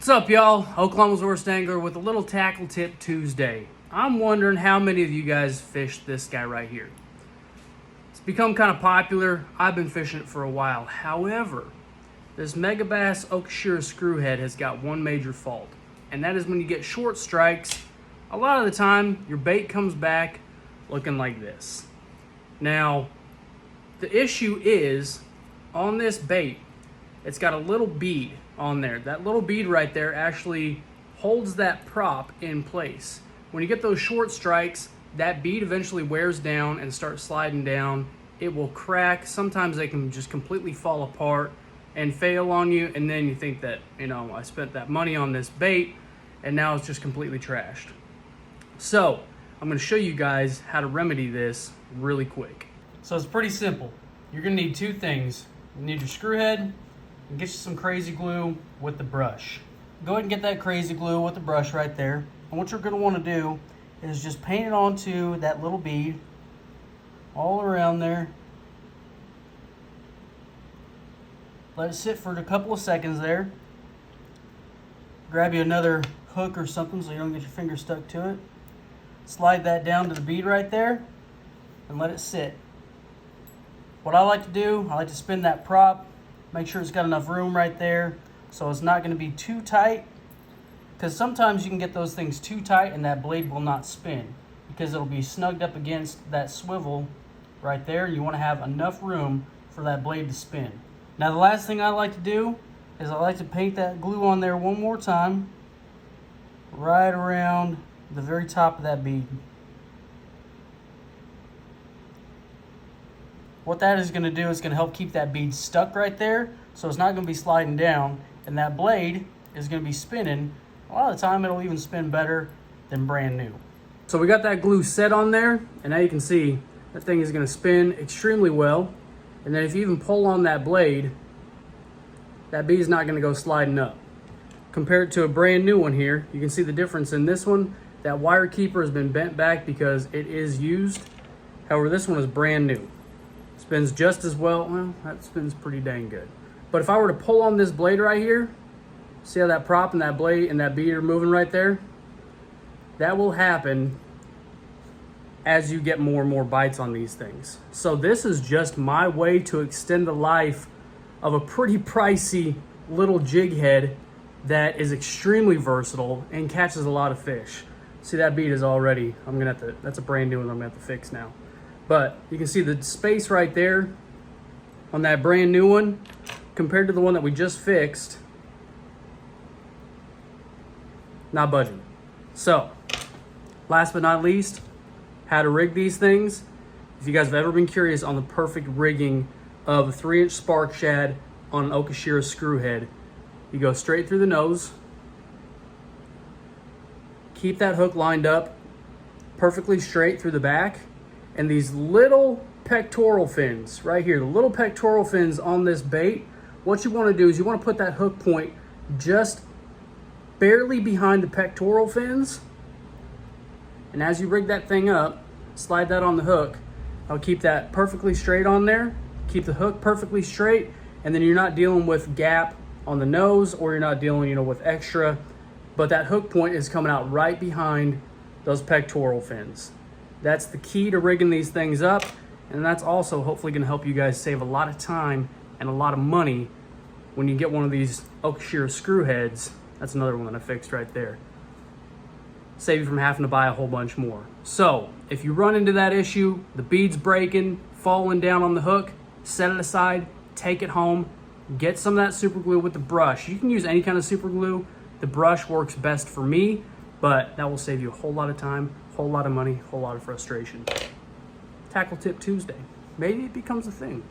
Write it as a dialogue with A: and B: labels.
A: What's up, y'all? Oklahoma's worst angler with a little tackle tip Tuesday. I'm wondering how many of you guys fished this guy right here. It's become kind of popular. I've been fishing it for a while. However, this Megabass Okashira Screwhead has got one major fault, and that is when you get short strikes, a lot of the time your bait comes back looking like this. Now, the issue is on this bait, it's got a little bead on there. That little bead right there actually holds that prop in place. When you get those short strikes, that bead eventually wears down and starts sliding down. It will crack. Sometimes they can just completely fall apart and fail on you, and then you think that, I spent that money on this bait and now it's just completely trashed. So I'm going to show you guys how to remedy this really quick. So it's pretty simple. You're going to need two things. You need your screw head and get you some crazy glue with the brush. Go ahead and get that crazy glue with the brush right there. And what you're going to want to do is just paint it onto that little bead all around there. Let it sit for a couple of seconds there. Grab you another hook or something so you don't get your finger stuck to it. Slide that down to the bead right there and let it sit. What I like to do, I like to spin that prop. Make sure it's got enough room right there so it's not going to be too tight, because sometimes you can get those things too tight and that blade will not spin because it'll be snugged up against that swivel right there. You want to have enough room for that blade to spin. Now the last thing I like to do is I like to paint that glue on there one more time right around the very top of that bead. What that is going to do is going to help keep that bead stuck right there, so it's not going to be sliding down, and that blade is going to be spinning. A lot of the time it'll even spin better than brand new. So we got that glue set on there, and now you can see that thing is going to spin extremely well. And then if you even pull on that blade, that bead is not going to go sliding up. Compared to a brand new one here, you can see the difference in this one. That wire keeper has been bent back because it is used. However, this one is brand new. Spins just as well. Well, that spins pretty dang good. But if I were to pull on this blade right here, see how that prop and that blade and that bead are moving right there? That will happen as you get more and more bites on these things. So this is just my way to extend the life of a pretty pricey little jig head that is extremely versatile and catches a lot of fish. See, that bead is already, that's a brand new one I'm gonna have to fix now. But you can see the space right there on that brand new one compared to the one that we just fixed. Not budging. So, last but not least, how to rig these things. If you guys have ever been curious on the perfect rigging of a 3-inch spark shad on an Okashira Screwhead, you go straight through the nose, keep that hook lined up perfectly straight through the back, and these little pectoral fins right here, the little pectoral fins on this bait, what you want to do is you want to put that hook point just barely behind the pectoral fins, and as you rig that thing up, slide that on the hook. I'll keep that perfectly straight on there, keep the hook perfectly straight, and then you're not dealing with gap on the nose, or you're not dealing with extra, but that hook point is coming out right behind those pectoral fins. That's the key to rigging these things up, and that's also hopefully going to help you guys save a lot of time and a lot of money when you get one of these Okashira Screwheads. That's another one that I fixed right there. Save you from having to buy a whole bunch more. So if you run into that issue, the bead's breaking, falling down on the hook, set it aside, take it home, get some of that super glue with the brush. You can use any kind of super glue. The brush works best for me, but that will save you a whole lot of time, whole lot of money, whole lot of frustration. Tackle tip Tuesday. Maybe it becomes a thing.